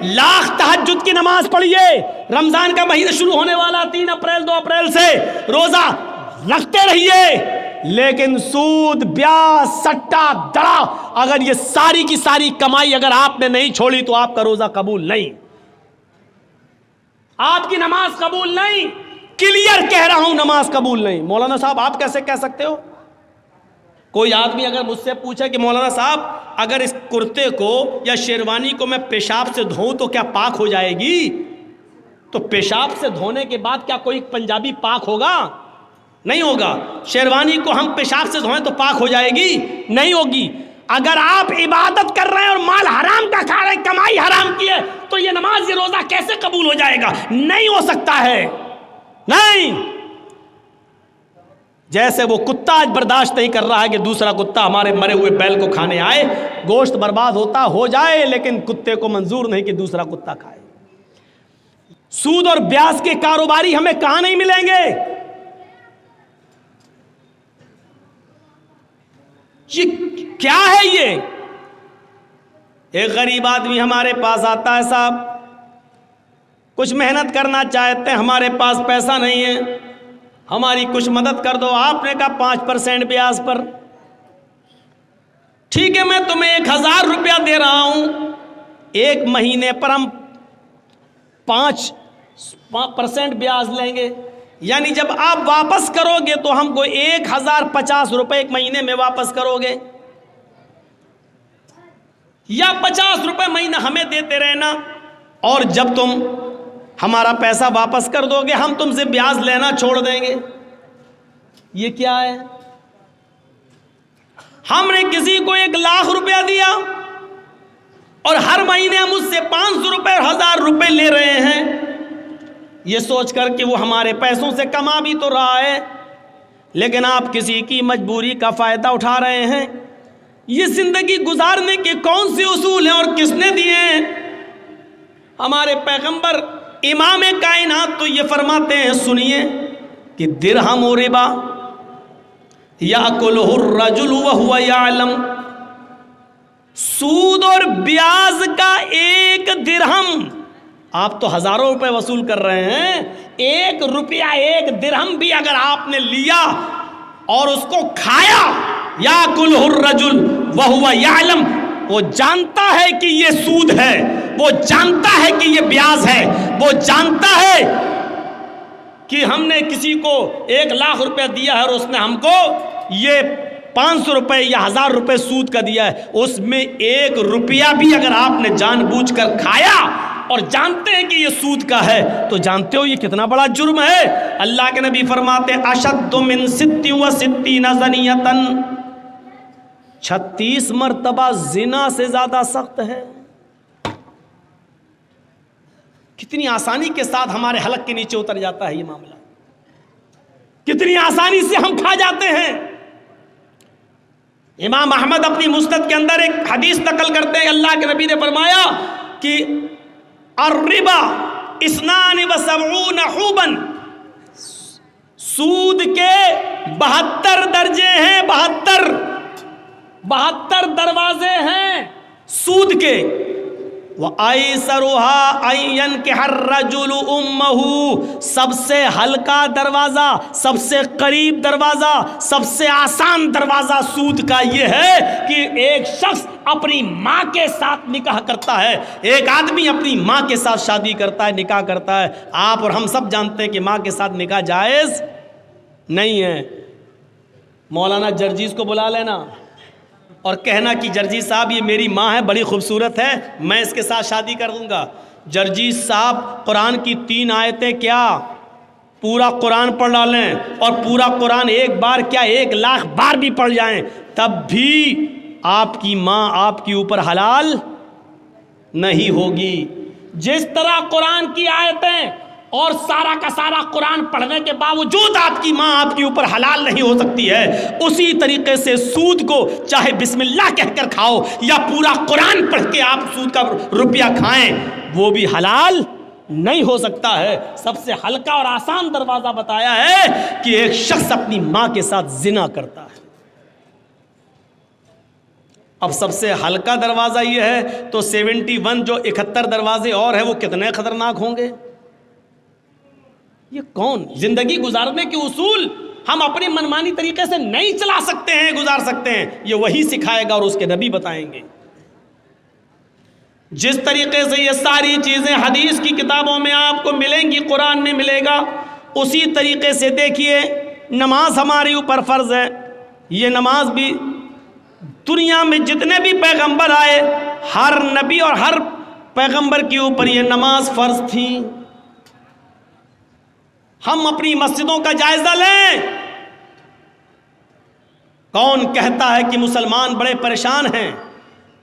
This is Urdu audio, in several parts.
لاکھ تہجد کی نماز پڑھیے، رمضان کا مہینہ شروع ہونے والا 3 اپریل 2 اپریل سے روزہ رکھتے رہیے، لیکن سود، بیاج، سٹا، دڑا، اگر یہ ساری کی ساری کمائی اگر آپ نے نہیں چھوڑی تو آپ کا روزہ قبول نہیں، آپ کی نماز قبول نہیں، کلیئر کہہ رہا ہوں نماز قبول نہیں۔ مولانا صاحب آپ کیسے کہہ سکتے ہو؟ کوئی آدمی اگر مجھ سے پوچھے کہ مولانا صاحب اگر اس کرتے کو یا شیروانی کو میں پیشاب سے دھوؤں تو کیا پاک ہو جائے گی؟ تو پیشاب سے دھونے کے بعد کیا کوئی پنجابی پاک ہوگا؟ نہیں ہوگا۔ شیروانی کو ہم پیشاب سے دھوئیں تو پاک ہو جائے گی؟ نہیں ہوگی۔ اگر آپ عبادت کر رہے ہیں اور مال حرام کا کھا رہے ہیں، کمائی حرام کی ہے، تو یہ نماز، یہ روزہ کیسے قبول ہو جائے گا؟ نہیں ہو سکتا ہے، نہیں۔ جیسے وہ کتا آج برداشت نہیں کر رہا ہے کہ دوسرا کتا ہمارے مرے ہوئے بیل کو کھانے آئے، گوشت برباد ہوتا ہو جائے، لیکن کتے کو منظور نہیں کہ دوسرا کتا کھائے۔ سود اور بیاج کے کاروباری ہمیں کہاں نہیں ملیں گے؟ یہ کیا ہے؟ یہ ایک غریب آدمی ہمارے پاس آتا ہے، صاحب کچھ محنت کرنا چاہتے ہیں، ہمارے پاس پیسہ نہیں ہے، ہماری کچھ مدد کر دو۔ آپ نے کہا 5% بیاج پر، ٹھیک ہے میں تمہیں 1000 روپیہ دے رہا ہوں، 1 مہینے پر ہم 5% بیاج لیں گے، یعنی جب آپ واپس کرو گے تو ہم کو 1050 روپے 1 مہینے میں واپس کرو گے، یا 50 روپے مہینہ ہمیں دیتے رہنا، اور جب تم ہمارا پیسہ واپس کر دو گے ہم تم سے بیاج لینا چھوڑ دیں گے۔ یہ کیا ہے؟ ہم نے کسی کو 1 لاکھ روپیہ دیا اور ہر مہینے ہم اس سے 500 روپے اور 1000 روپے لے رہے ہیں، یہ سوچ کر کہ وہ ہمارے پیسوں سے کما بھی تو رہا ہے، لیکن آپ کسی کی مجبوری کا فائدہ اٹھا رہے ہیں۔ یہ زندگی گزارنے کے کون سے اصول ہیں اور کس نے دیے ہیں؟ ہمارے پیغمبر امام کائنات تو یہ فرماتے ہیں، سنیے، کہ درہم و ربا یاکلہ الرجل وہو یعلم، سود اور بیاج کا 1 درہم، آپ تو ہزاروں روپے وصول کر رہے ہیں، 1 روپیہ 1 درہم بھی اگر آپ نے لیا اور اس کو کھایا، یاکلہ الرجل وہو یعلم، وہ جانتا ہے کہ یہ سود ہے، وہ جانتا ہے کہ یہ بیاج ہے، وہ جانتا ہے کہ ہم نے کسی کو 1 لاکھ روپے دیا ہے اور اس نے ہم کو یہ 500 روپے یا 1000 روپے سود کا دیا ہے، اس میں 1 روپیہ بھی اگر آپ نے جان بوجھ کر کھایا اور جانتے ہیں کہ یہ سود کا ہے تو جانتے ہو یہ کتنا بڑا جرم ہے۔ اللہ کے نبی فرماتے اشد من 66 زنیۃ، 36 مرتبہ زنا سے زیادہ سخت ہے۔ کتنی آسانی کے ساتھ ہمارے حلق کے نیچے اتر جاتا ہے یہ معاملہ، کتنی آسانی سے ہم کھا جاتے ہیں۔ امام احمد اپنی مسند کے اندر ایک حدیث نقل کرتے ہیں، اللہ کے نبی نے فرمایا کہ الربا 72 حوبا، سود کے 72 درجے ہیں، 72 دروازے ہیں سود کے۔ وَأَيْسَرُهَا أَن يَنْكِحَ الرَّجُلُ أُمَّهُ، سب سے ہلکا دروازہ، سب سے قریب دروازہ، سب سے آسان دروازہ سود کا یہ ہے کہ ایک شخص اپنی ماں کے ساتھ نکاح کرتا ہے، ایک آدمی اپنی ماں کے ساتھ شادی کرتا ہے، نکاح کرتا ہے۔ آپ اور ہم سب جانتے ہیں کہ ماں کے ساتھ نکاح جائز نہیں ہے۔ مولانا جرجیز کو بلا لینا اور کہنا کہ جرجیز صاحب یہ میری ماں ہے، بڑی خوبصورت ہے، میں اس کے ساتھ شادی کر دوں گا۔ جرجیز صاحب قرآن کی 3 آیتیں کیا پورا قرآن پڑھ ڈالیں، اور پورا قرآن ایک بار کیا 1 لاکھ بار بھی پڑھ جائیں، تب بھی آپ کی ماں آپ کے اوپر حلال نہیں ہوگی۔ جس طرح قرآن کی آیتیں اور سارا کا سارا قرآن پڑھنے کے باوجود آپ کی ماں آپ کے اوپر حلال نہیں ہو سکتی ہے، اسی طریقے سے سود کو چاہے بسم اللہ کہہ کر کھاؤ یا پورا قرآن پڑھ کے آپ سود کا روپیہ کھائیں، وہ بھی حلال نہیں ہو سکتا ہے۔ سب سے ہلکا اور آسان دروازہ بتایا ہے کہ ایک شخص اپنی ماں کے ساتھ زنا کرتا ہے۔ اب سب سے ہلکا دروازہ یہ ہے تو 71 جو 71 دروازے اور ہیں وہ کتنے خطرناک ہوں گے؟ یہ کون زندگی گزارنے کے اصول ہم اپنی منمانی طریقے سے نہیں چلا سکتے ہیں، گزار سکتے ہیں، یہ وہی سکھائے گا اور اس کے نبی بتائیں گے۔ جس طریقے سے یہ ساری چیزیں حدیث کی کتابوں میں آپ کو ملیں گی، قرآن میں ملے گا، اسی طریقے سے دیکھیے نماز ہمارے اوپر فرض ہے۔ یہ نماز بھی دنیا میں جتنے بھی پیغمبر آئے، ہر نبی اور ہر پیغمبر کے اوپر یہ نماز فرض تھی۔ ہم اپنی مسجدوں کا جائزہ لیں، کون کہتا ہے کہ مسلمان بڑے پریشان ہیں؟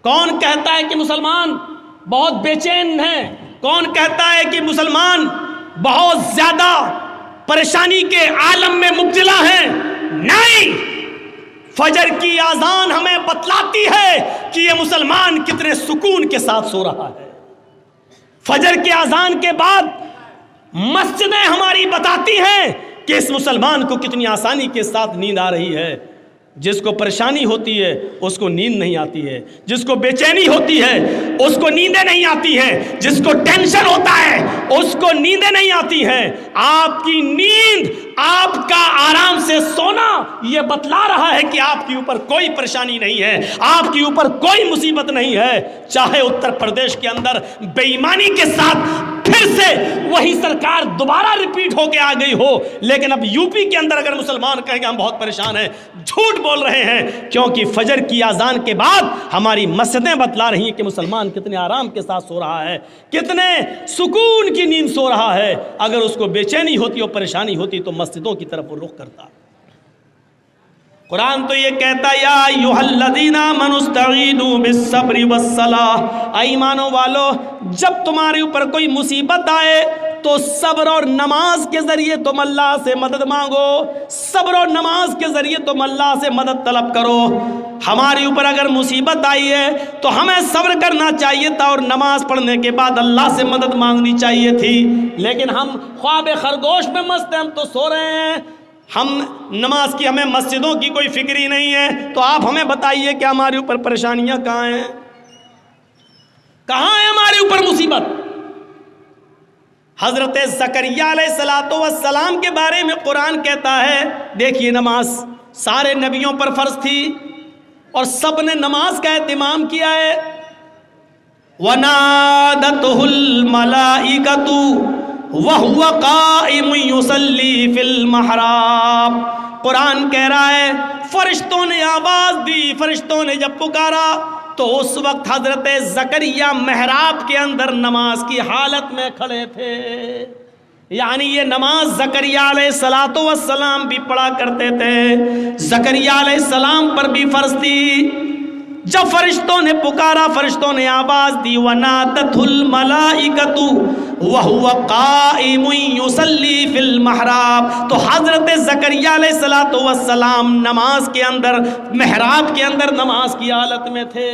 کون کہتا ہے کہ مسلمان بہت بے چین ہیں؟ کون کہتا ہے کہ مسلمان بہت زیادہ پریشانی کے عالم میں مبتلا ہیں؟ نہیں، فجر کی اذان ہمیں بتلاتی ہے کہ یہ مسلمان کتنے سکون کے ساتھ سو رہا ہے۔ فجر کی اذان کے بعد مسجدیں ہماری بتاتی ہیں کہ اس مسلمان کو کتنی آسانی کے ساتھ نیند آ رہی ہے۔ جس کو پریشانی ہوتی ہے اس کو نیند نہیں آتی ہے، جس کو بے چینی ہوتی ہے اس کو نیندیں نہیں آتی ہیں، جس کو ٹینشن ہوتا ہے اس کو نیندیں نہیں آتی ہیں۔ آپ کی نیند، آپ کا آرام سے سونا یہ بتلا رہا ہے کہ آپ کے اوپر کوئی پریشانی نہیں ہے، آپ کے اوپر کوئی مصیبت نہیں ہے۔ چاہے اتر پردیش کے اندر بے ایمانی کے ساتھ پھر سے وہی سرکار دوبارہ ریپیٹ ہو کے آ گئی ہو، لیکن اب یو پی کے اندر اگر مسلمان کہیں گے ہم بہت پریشان ہیں، جھوٹ بول رہے ہیں، کیونکہ فجر کی اذان کے بعد ہماری مسجدیں بتلا رہی ہیں کہ مسلمان کتنے آرام کے ساتھ سو رہا ہے، کتنے سکون کی نیند سو رہا ہے۔ اگر اس کو بے چینی ہوتی اور پریشانی ہوتی تو مسجدوں کی طرف وہ رخ کرتا۔ قرآن تو یہ کہتا ہے یا ایھا الذین آمنوا استعینوا بالصبر والصلاۃ، اے ایمانوں والو جب تمہارے اوپر کوئی مصیبت آئے تو صبر اور نماز کے ذریعے تم اللہ سے مدد مانگو، صبر اور نماز کے ذریعے تم اللہ سے مدد طلب کرو۔ ہمارے اوپر اگر مصیبت آئی ہے تو ہمیں صبر کرنا چاہیے تھا اور نماز پڑھنے کے بعد اللہ سے مدد مانگنی چاہیے تھی، لیکن ہم خواب خرگوش میں مست ہیں، ہم تو سو رہے ہیں، ہم نماز کی ہمیں مسجدوں کی کوئی فکر ہی نہیں ہے۔ تو آپ ہمیں بتائیے کہ ہمارے اوپر پریشانیاں کہاں ہیں، کہاں ہے ہمارے اوپر مصیبت؟ حضرت زکریا علیہ السلام کے بارے میں قرآن کہتا ہے، دیکھیے نماز سارے نبیوں پر فرض تھی اور سب نے نماز کا اہتمام کیا ہے۔ وَنَادَتْهُ الْمَلَائِكَةُ وَهُوَ قَائِمٌ يُصَلِّي فِي الْمِحْرَابِ، قرآن کہہ رہا ہے فرشتوں نے آواز دی، فرشتوں نے جب پکارا تو اس وقت حضرت زکریا محراب کے اندر نماز کی حالت میں کھڑے تھے۔ یعنی یہ نماز زکریا علیہ السلام بھی پڑھا کرتے تھے، زکریا علیہ السلام پر بھی فرض تھی۔ جب فرشتوں نے پکارا، فرشتوں نے آواز دی، وَنَادَتْهُ الْمَلَائِكَةُ وَهُوَ قَائِمٌ يُصَلِّي فِي الْمِحْرَابِ، تو حضرت زکریا علیہ السلام نماز کے اندر، محراب کے اندر نماز کی حالت میں تھے۔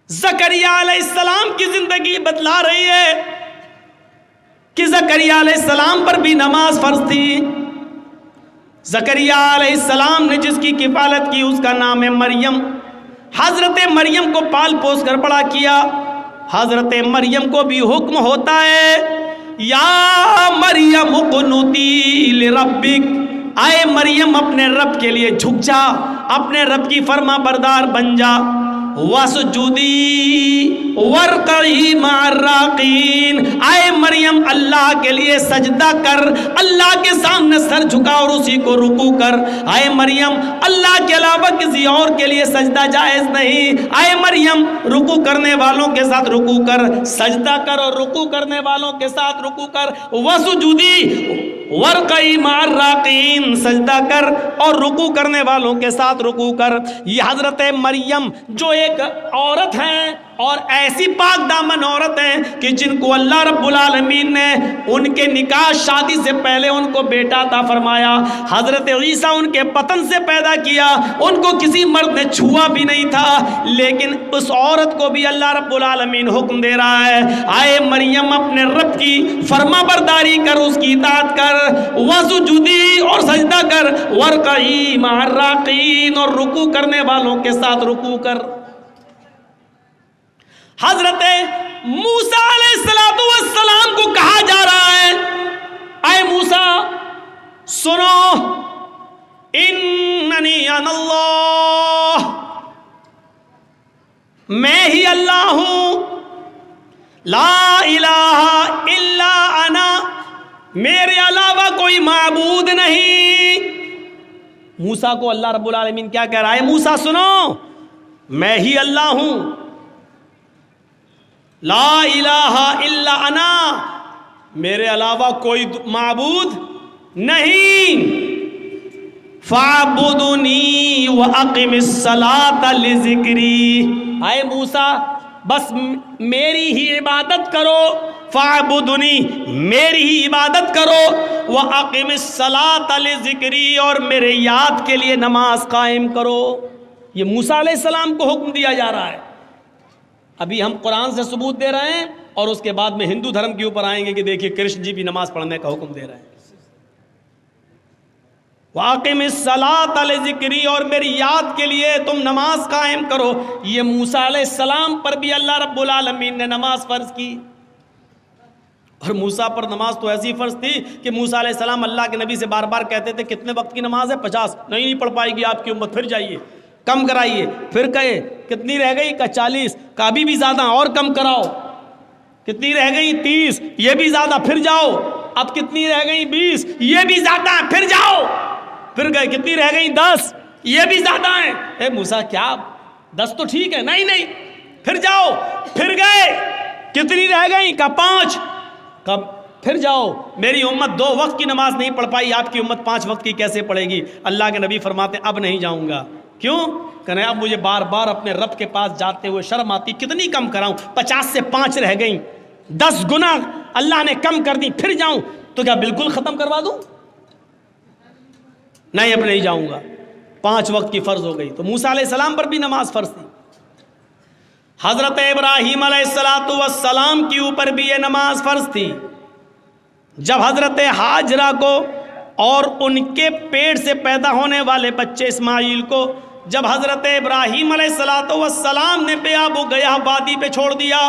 زکریا علیہ السلام کی زندگی بتلا رہی ہے کہ زکریا علیہ السلام پر بھی نماز فرض تھی۔ زکریا علیہ السلام نے جس کی کفالت کی اس کا نام ہے مریم۔ حضرت مریم کو پال پوس کر بڑا کیا۔ حضرت مریم کو بھی حکم ہوتا ہے یا مریم اقنتی لربک، اے مریم اپنے رب کے لیے جھک جا، اپنے رب کی فرما بردار بن جا۔ وَاسْجُدِي وَارْكَعِي مَعَ الرَّاكِعِينَ، اے مریم اللہ کے لیے سجدہ کر، اللہ کے سامنے سر جھکا اور اسی کو رکوع کر۔ اے مریم اللہ کے علاوہ کسی اور کے لیے سجدہ جائز نہیں، اے مریم رکوع کرنے والوں کے ساتھ رکوع کر، سجدہ کر اور رکوع کرنے والوں کے ساتھ رکوع کر۔ وَاسْجُدِي وَارْكَعِي مَعَ الرَّاكِعِينَ، سجدہ کر اور رکوع کرنے والوں کے ساتھ رکوع کر۔ یہ حضرت مریم جو ایک عورت ہیں اور ایسی پاک دامن عورت ہیں کہ جن کو اللہ رب العالمین نے ان کے نکاح شادی سے پہلے ان کو بیٹا عطا فرمایا، حضرت عیسیٰ ان کے بطن سے پیدا کیا، ان کو کسی مرد نے چھوا بھی نہیں تھا، لیکن اس عورت کو بھی اللہ رب العالمین حکم دے رہا ہے، آئے مریم اپنے رب کی فرما برداری کر، اس کی اطاعت کر، وسجودی اور سجدہ کر، ورکعی مع الراکعین اور رکوع کرنے والوں کے ساتھ رکوع کر۔ حضرت موسیٰ علیہ السلام کو کہا جا رہا ہے، اے موسیٰ سنو، اننی انا اللہ، میں ہی اللہ ہوں، لا الہ الا انا، میرے علاوہ کوئی معبود نہیں۔ موسیٰ کو اللہ رب العالمین کیا کہہ رہا ہے؟ موسیٰ سنو، میں ہی اللہ ہوں، لا الہ الا انا، میرے علاوہ کوئی معبود نہیں، فاعبدنی واقم الصلاۃ لذکری، اے موسیٰ بس میری ہی عبادت کرو، فاعبدنی میری ہی عبادت کرو، واقم الصلاۃ لذکری اور میرے یاد کے لیے نماز قائم کرو۔ یہ موسیٰ علیہ السلام کو حکم دیا جا رہا ہے۔ ابھی ہم قرآن سے ثبوت دے رہے ہیں اور اس کے بعد میں ہندو دھرم کے اوپر آئیں گے کہ دیکھیے کرشن جی بھی نماز پڑھنے کا حکم دے رہے ہیں، واقم الصلاۃ لذکری اور میری یاد کے لیے تم نماز قائم کرو۔ یہ موسیٰ علیہ السلام پر بھی اللہ رب العالمین نے نماز فرض کی، اور موسیٰ پر نماز تو ایسی فرض تھی کہ موسیٰ علیہ السلام اللہ کے نبی سے بار بار کہتے تھے کتنے وقت کی نماز ہے؟ 50۔ نہیں پڑھ پائے گی آپ کی امت، پھر جائیے کم کرائیے، پھر کہے کتنی رہ گئی؟ کہ 40، کہ ابھی بھی زیادہ اور کم کراؤ، کتنی رہ گئی؟ 30، یہ بھی زیادہ، پھر جاؤ، اب کتنی رہ گئی؟ 20، یہ بھی زیادہ، پھر جاؤ، پھر گئے کتنی رہ گئی؟ 10، یہ بھی زیادہ ہیں۔ اے موسیٰ کیا 10 تو ٹھیک ہے، نہیں پھر جاؤ، پھر گئے کتنی رہ گئی؟ کہ 5، کب؟ پھر جاؤ، میری امت 2 وقت کی نماز نہیں پڑھ پائی، آپ کی امت 5 وقت کی کیسے پڑھے گی؟ اللہ کے نبی فرماتے اب نہیں جاؤں گا۔ کیوں؟ کہ اب مجھے بار بار اپنے رب کے پاس جاتے ہوئے شرم آتی، کتنی کم کراؤں؟ 50 سے 5 رہ گئیں، 10 گنا اللہ نے کم کر دی، پھر جاؤں تو کیا بالکل ختم کروا دوں؟ نہیں، اب نہیں جاؤں گا، 5 وقت کی فرض ہو گئی۔ تو موسیٰ علیہ السلام پر بھی نماز فرض تھی، حضرت ابراہیم علیہ السلام کے اوپر بھی یہ نماز فرض تھی۔ جب حضرت ہاجرہ کو اور ان کے پیٹ سے پیدا ہونے والے بچے اسماعیل کو جب حضرت ابراہیم علیہ السلام نے بے آب و گیاہ وادی پہ چھوڑ دیا،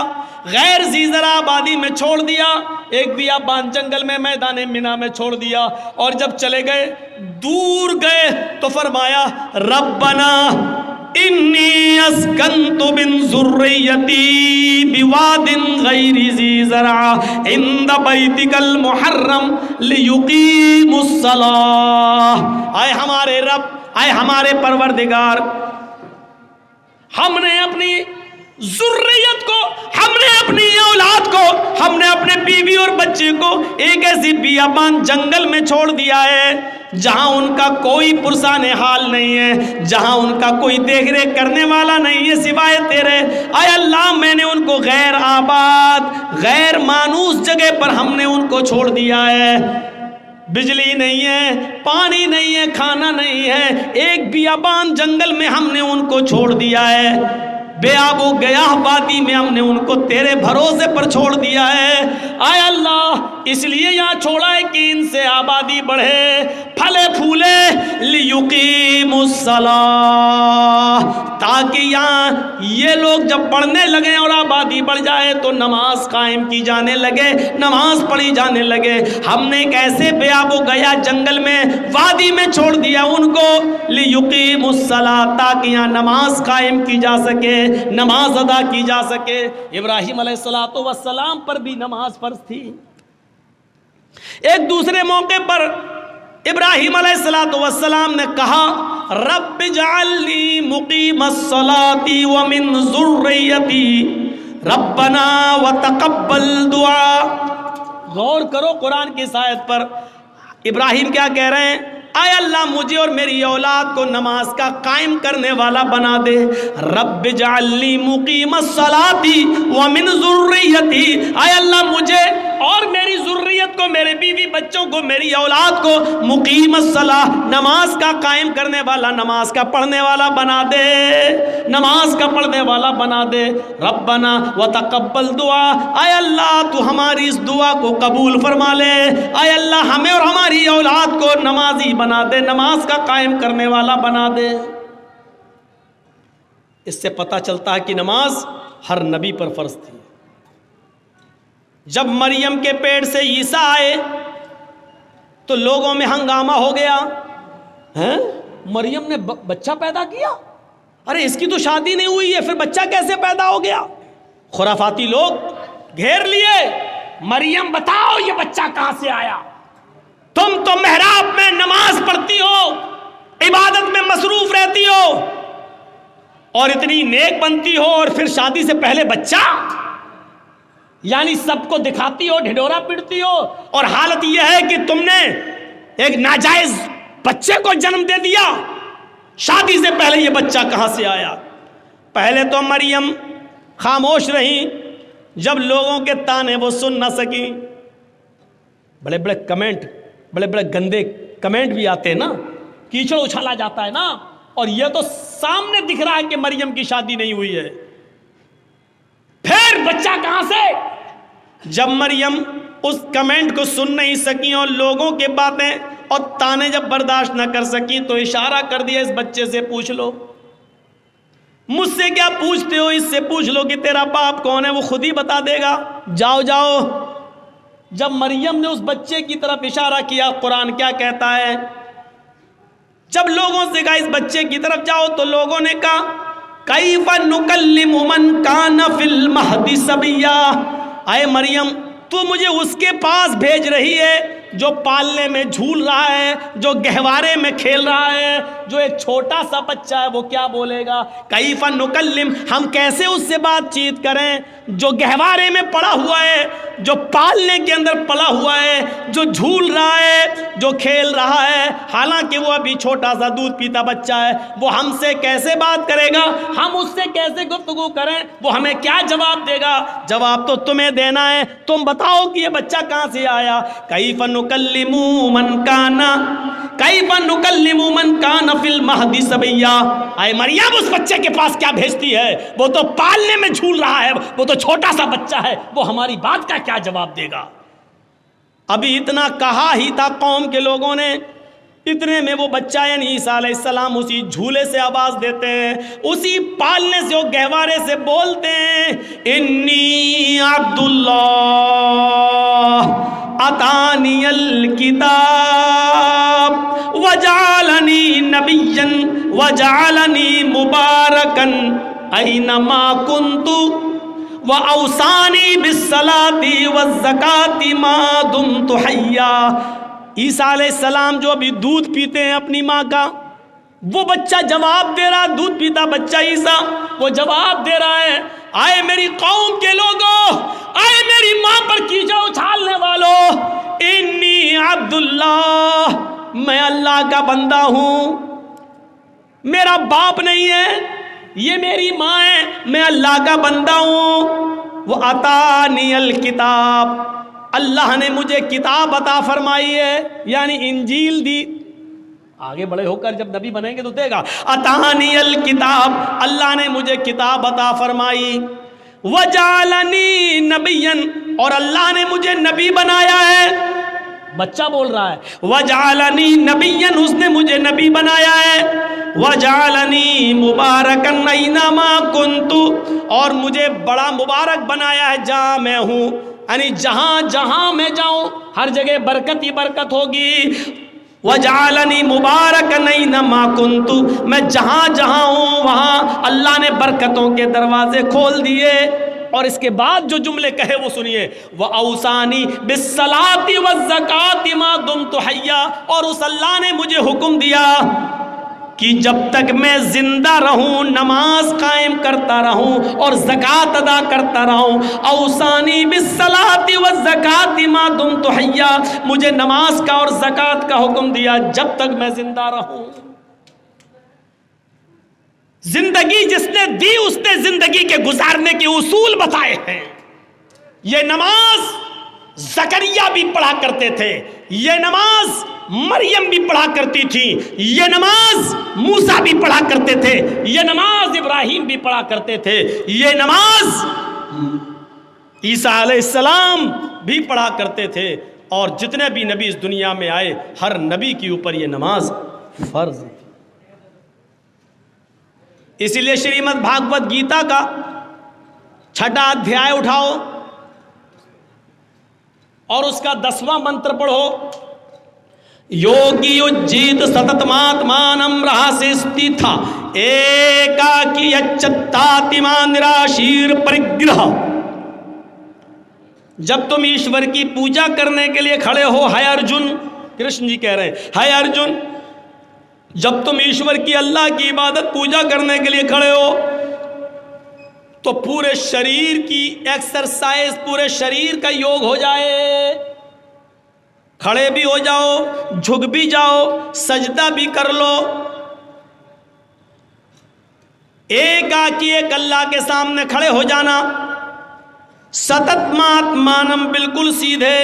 غیر ذی زرع وادی میں چھوڑ دیا، ایک بیابان جنگل میں میدان منا میں چھوڑ دیا، اور جب چلے گئے دور گئے تو فرمایا ربنا انی اسکنت من ذریتی بواد غیر ذی زرع عند بیتک المحرم لیقیموا الصلاۃ۔ اے ہمارے رب، اے ہمارے پروردگار، ہم نے اپنی ذریت کو، ہم نے اپنی اولاد کو، ہم نے اپنے بیوی اور بچے کو ایک ایسی بیابان جنگل میں چھوڑ دیا ہے جہاں ان کا کوئی پرسان حال نہیں ہے، جہاں ان کا کوئی دیکھ ریکھ کرنے والا نہیں ہے سوائے تیرے۔ اے اللہ، میں نے ان کو غیر آباد، غیر مانوس جگہ پر ہم نے ان کو چھوڑ دیا ہے، بجلی نہیں ہے، پانی نہیں ہے، کھانا نہیں ہے، ایک بیابان جنگل میں ہم نے ان کو چھوڑ دیا ہے، بے آب و گیاہ وادی میں ہم نے ان کو تیرے بھروسے پر چھوڑ دیا ہے۔ اے اللہ، اس لیے یہاں چھوڑا ہے کہ ان سے آبادی بڑھے، پھلے پھولے، لیقیموا الصلاۃ، تاکہ یہاں یہ لوگ جب پڑھنے لگے اور آبادی بڑھ جائے تو نماز قائم کی جانے لگے، نماز پڑھی جانے لگے۔ ہم نے ایک ایسے بے آب و گیا جنگل میں، وادی میں چھوڑ دیا ان کو، لیقیموا الصلاۃ، تاکہ یہاں نماز قائم کی جا سکے، نماز ادا کی جا سکے۔ ابراہیم علیہ السلام پر بھی نماز فرض تھی۔ ایک دوسرے موقع پر ابراہیم علیہ السلام نے کہا رب اجعلنی مقیم الصلاۃ ومن ذریتی ربنا وتقبل دعا۔ غور کرو قرآن کی اس آیت پر، ابراہیم کیا کہہ رہے ہیں؟ اے اللہ مجھے اور میری اولاد کو نماز کا قائم کرنے والا بنا دے. رب اجعلنی مقیم الصلاۃ ومن ذریتی، اے اللہ مجھے اور میری ذریت کو، میرے بیوی بچوں کو، میری اولاد کو مقیم الصلاۃ، نماز کا قائم کرنے والا، نماز کا پڑھنے والا بنا دے، نماز کا پڑھنے والا بنا دے. ربنا وتقبل دعا، اے اللہ تو ہماری اس دعا کو قبول فرما لے. اے اللہ ہمیں اور ہماری اولاد کو نمازی بنا دے، نماز کا قائم کرنے والا بنا دے. اس سے پتہ چلتا ہے کہ نماز ہر نبی پر فرض تھی. جب مریم کے پیٹ سے عیسیٰ آئے تو لوگوں میں ہنگامہ ہو گیا، ہیں مریم نے بچہ پیدا کیا، ارے اس کی تو شادی نہیں ہوئی ہے، پھر بچہ کیسے پیدا ہو گیا؟ خرافاتی لوگ گھیر لیے، مریم بتاؤ یہ بچہ کہاں سے آیا؟ تم تو محراب میں نماز پڑھتی ہو، عبادت میں مصروف رہتی ہو اور اتنی نیک بنتی ہو، اور پھر شادی سے پہلے بچہ، یعنی سب کو دکھاتی ہو، ڈھڈورا پڑتی ہو، اور حالت یہ ہے کہ تم نے ایک ناجائز بچے کو جنم دے دیا. شادی سے پہلے یہ بچہ کہاں سے آیا؟ پہلے تو مریم خاموش رہی، جب لوگوں کے تانے وہ سن نہ سکی. بڑے بڑے کمنٹ، بڑے بڑے گندے کمنٹ بھی آتے ہیں نا، کیچڑ اچھالا جاتا ہے نا، اور یہ تو سامنے دکھ رہا ہے کہ مریم کی شادی نہیں ہوئی ہے، پھر بچہ کہاں سے؟ جب مریم اس کمنٹ کو سن نہیں سکی اور لوگوں کے باتیں اور تانے جب برداشت نہ کر سکی تو اشارہ کر دیا اس بچے سے پوچھ لو. مجھ سے کیا پوچھتے ہو، اس سے پوچھ لو کہ تیرا باپ کون ہے، وہ خود ہی بتا دے گا، جاؤ جاؤ. جب مریم نے اس بچے کی طرف اشارہ کیا، قرآن کیا کہتا ہے؟ جب لوگوں سے کہا اس بچے کی طرف جاؤ تو لوگوں نے کہا کیف نکلم من کان فی المہد صبیا، اے مریم تو مجھے اس کے پاس بھیج رہی ہے جو پالنے میں جھول رہا ہے، جو گہوارے میں کھیل رہا ہے، جو ایک چھوٹا سا بچہ ہے، وہ کیا بولے گا؟ کیف نکلم، ہم کیسے اس سے بات چیت کریں جو گہوارے میں پڑا ہوا ہے، جو پالنے کے اندر پڑا ہوا ہے، جو جھول رہا ہے، جو کھیل رہا ہے، حالانکہ وہ ابھی چھوٹا سا دودھ پیتا بچہ ہے. وہ ہم سے کیسے بات کرے گا؟ ہم اس سے کیسے گفتگو کریں؟ وہ ہمیں کیا جواب دے گا؟ جواب تو تمہیں دینا ہے، تم بتاؤ کہ یہ بچہ کہاں سے آیا. کیف نکلم من کان فی المہد صبیا، اے مریم اس بچے کے پاس کیا بھیجتی ہے؟ وہ تو پالنے میں جھول رہا ہے، وہ تو چھوٹا سا بچہ ہے، وہ ہماری بات کا کیا جواب دے گا؟ ابھی اتنا کہا ہی تھا قوم کے لوگوں نے، اتنے میں وہ بچہ یعنی عیسیٰ علیہ السلام اسی جھولے سے آواز دیتے ہیں، اسی پالنے سے، وہ گہوارے سے بولتے ہیں، انی عبداللہ اتانی الکتاب وجعلنی نبیا وجعلنی مبارکا اینما کنت وَأَوْصَانِي بِالصَّلَاةِ وَالزَّكَاةِ مَا دُمْتُ حَيًّا. عیسیٰ علیہ السلام جو ابھی دودھ پیتے ہیں اپنی ماں کا، وہ بچہ جواب دے رہا، دودھ پیتا بچہ عیسیٰ وہ جواب دے رہا ہے، آئے میری قوم کے لوگوں، آئے میری ماں پر کیچڑ اچھالنے والوں، انی عبداللہ، میں اللہ کا بندہ ہوں، میرا باپ نہیں ہے، یہ میری ماں ہے، میں اللہ کا بندہ ہوں. وہ اتانی الکتاب، اللہ نے مجھے کتاب عطا فرمائی ہے، یعنی انجیل دی. آگے بڑے ہو کر جب نبی بنیں گے تو دے گا. اتانی الکتاب، اللہ نے مجھے کتاب عطا فرمائی. وجعلنی نبیا، اور اللہ نے مجھے نبی بنایا ہے. بچہ بول رہا ہے وجعلنی نبیا، اس نے مجھے نبی بنایا ہے. وجعلنی مبارکا اینما کنت، اور مجھے بڑا مبارک بنایا ہے جہاں میں ہوں، یعنی جہاں جہاں میں جاؤں ہر جگہ برکت ہی برکت ہوگی. وجعلنی مبارکا اینما کنت، میں جہاں جہاں ہوں وہاں اللہ نے برکتوں کے دروازے کھول دیے. اور اس کے بعد جو جملے کہے وہ سنیے، وَأَوْصَانِي بِالصَّلَاةِ وَالزَّكَاةِ مَا دُمْتُ حَيًّا، اور اس اللہ نے مجھے حکم دیا کہ جب تک میں زندہ رہوں نماز قائم کرتا رہوں اور زکوٰۃ ادا کرتا رہوں، اوصانی بالصلاۃ والزکوٰۃ ما دمت حیا، مجھے نماز کا اور زکوٰۃ کا حکم دیا جب تک میں زندہ رہوں۔ زندگی جس نے دی اس نے زندگی کے گزارنے کے اصول بتائے ہیں۔ یہ نماز زکریا بھی پڑھا کرتے تھے، یہ نماز مریم بھی پڑھا کرتی تھی، یہ نماز موسیٰ بھی پڑھا کرتے تھے، یہ نماز ابراہیم بھی پڑھا کرتے تھے، یہ نماز عیسیٰ علیہ السلام بھی پڑھا کرتے تھے، اور جتنے بھی نبی اس دنیا میں آئے ہر نبی کے اوپر یہ نماز فرض تھی۔ اسی لیے شریمد بھاگوت گیتا کا 6واں ادھیائے اٹھاؤ اور اس کا 10واں منتر پڑھو، یوگی اجیت ستتماتمانم رہاسیستی تھا ایکاکی اچتاتما نراشیر پرگرہ۔ جب تم ایشور کی پوجا کرنے کے لیے کھڑے ہو، ہے ارجن، کرشن جی کہہ رہے ہیں، ہے ارجن جب تم ایشور کی اللہ کی عبادت پوجا کرنے کے لیے کھڑے ہو تو پورے شریر کی ایکسرسائز، پورے شریر کا یوگ ہو جائے، کھڑے بھی ہو جاؤ، جھک بھی جاؤ، سجدہ بھی کر لو، ایک آکی ایک اللہ کے سامنے کھڑے ہو جانا، ستتماتمانم بالکل سیدھے،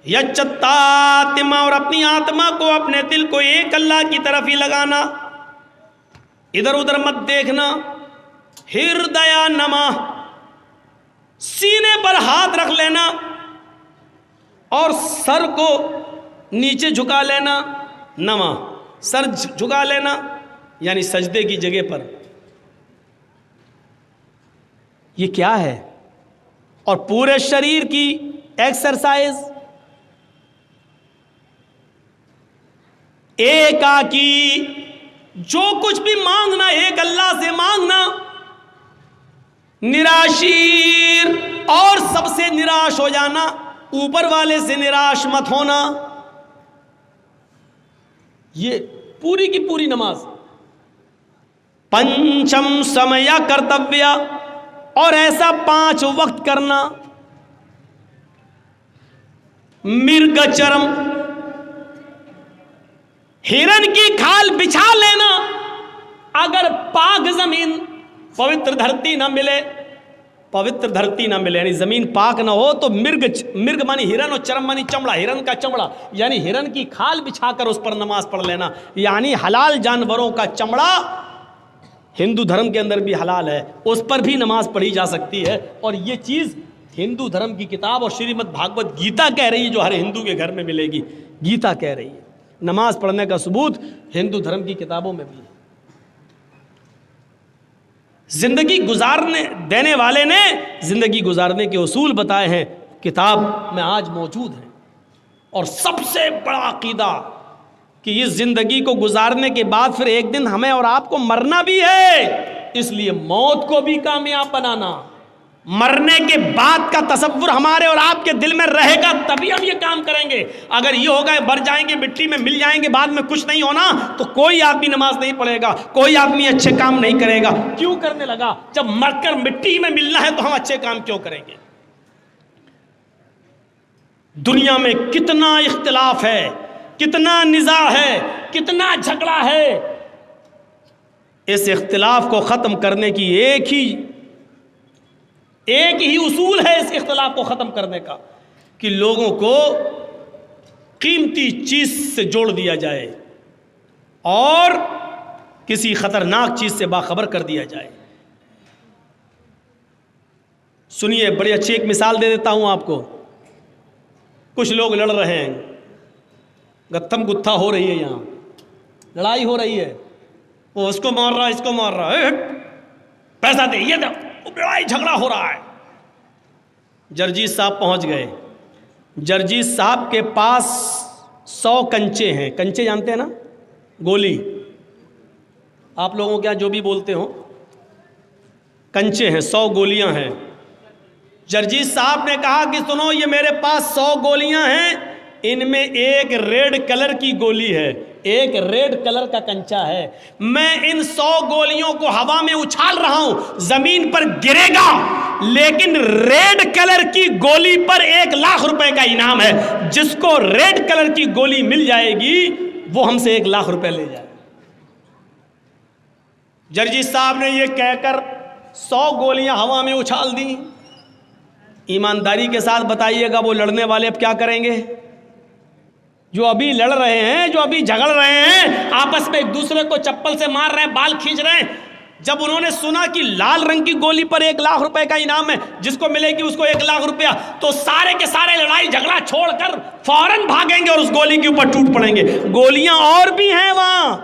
یچتاتما اور اپنی آتما کو، اپنے دل کو ایک اللہ کی طرف ہی لگانا، ادھر ادھر مت دیکھنا، ہردیا نمہ، سینے پر ہاتھ رکھ لینا اور سر کو نیچے جھکا لینا، نمہ سر جھکا لینا یعنی سجدے کی جگہ پر۔ یہ کیا ہے؟ اور پورے شریر کی ایکسرسائز، ایک آکی، جو کچھ بھی مانگنا ایک اللہ سے مانگنا، نراشیر اور سب سے نراش ہو جانا، اوپر والے سے نراش مت ہونا۔ یہ پوری کی پوری نماز۔ پنچم سمیا کرتویہ، اور ایسا 5 وقت کرنا۔ مرگ چرم، ہرن کی کھال بچھا لینا، اگر پاک زمین پوتر دھرتی نہ ملے، پوتر دھرتی نہ ملے یعنی زمین پاک نہ ہو تو مرگ مانی ہرن اور چرم مانی چمڑا، ہرن کا چمڑا یعنی ہرن کی کھال بچھا کر اس پر نماز پڑھ لینا، یعنی حلال جانوروں کا چمڑا ہندو دھرم کے اندر بھی حلال ہے، اس پر بھی نماز پڑھی جا سکتی ہے، اور یہ چیز ہندو دھرم کی کتاب اور شریمد بھاگوت گیتا کہہ رہی ہے، جو ہر ہندو کے گھر میں ملے گی، گیتا کہہ رہی ہے۔ نماز پڑھنے کا ثبوت ہندو دھرم کی کتابوں میں بھی ہے۔ زندگی گزارنے دینے والے نے زندگی گزارنے کے اصول بتائے ہیں، کتاب میں آج موجود ہیں۔ اور سب سے بڑا عقیدہ کہ اس زندگی کو گزارنے کے بعد پھر ایک دن ہمیں اور آپ کو مرنا بھی ہے، اس لیے موت کو بھی کامیاب بنانا، مرنے کے بعد کا تصور ہمارے اور آپ کے دل میں رہے گا تبھی ہم یہ کام کریں گے۔ اگر یہ ہوگا مر جائیں گے، مٹی میں مل جائیں گے، بعد میں کچھ نہیں ہونا، تو کوئی آدمی نماز نہیں پڑھے گا، کوئی آدمی اچھے کام نہیں کرے گا۔ کیوں کرنے لگا؟ جب مر کر مٹی میں ملنا ہے تو ہم اچھے کام کیوں کریں گے؟ دنیا میں کتنا اختلاف ہے، کتنا نزاع ہے، کتنا جھگڑا ہے، اس اختلاف کو ختم کرنے کی ایک ہی اصول ہے اس اختلاف کو ختم کرنے کا، کہ لوگوں کو قیمتی چیز سے جوڑ دیا جائے اور کسی خطرناک چیز سے باخبر کر دیا جائے۔ سنیے، بڑی اچھی ایک مثال دے دیتا ہوں آپ کو۔ کچھ لوگ لڑ رہے ہیں، گتھم گتھا ہو رہی ہے، یہاں لڑائی ہو رہی ہے، وہ اس کو مار رہا ہے، اس کو مار رہا ہے، پیسہ دے، یہ دے، لڑائی جھگڑا ہو رہا ہے۔ جرجیت صاحب پہنچ گئے۔ جرجیت صاحب کے پاس 100 کنچے ہیں، کنچے جانتے ہیں نا، گولی، آپ لوگوں کے یہاں جو بھی بولتے ہوں، کنچے ہیں، 100 گولیاں ہیں۔ جرجیت صاحب نے کہا کہ سنو، یہ میرے پاس 100 گولیاں ہیں، ان میں ایک ریڈ کلر کی گولی ہے، ایک ریڈ کلر کا کنچا ہے، میں ان 100 گولیوں کو ہوا میں اچھال رہا ہوں، زمین پر گرے گا، لیکن ریڈ کلر کی گولی پر 1 لاکھ روپے کا انعام ہے۔ جس کو ریڈ کلر کی گولی مل جائے گی وہ ہم سے 1 لاکھ روپے لے جائے۔ جرجی صاحب نے یہ کہہ کر 100 گولیاں ہوا میں اچھال دی۔ ایمانداری کے ساتھ بتائیے گا وہ لڑنے والے اب کیا کریں گے؟ جو ابھی لڑ رہے ہیں، جو ابھی جھگڑ رہے ہیں، آپس میں ایک دوسرے کو چپل سے مار رہے ہیں، بال کھینچ رہے ہیں، جب انہوں نے سنا کہ لال رنگ کی گولی پر 1 لاکھ روپے کا انعام ہے، جس کو ملے گی اس کو 1 لاکھ روپیہ، تو سارے کے سارے لڑائی جھگڑا چھوڑ کر فوراً بھاگیں گے اور اس گولی کے اوپر ٹوٹ پڑیں گے۔ گولیاں اور بھی ہیں وہاں،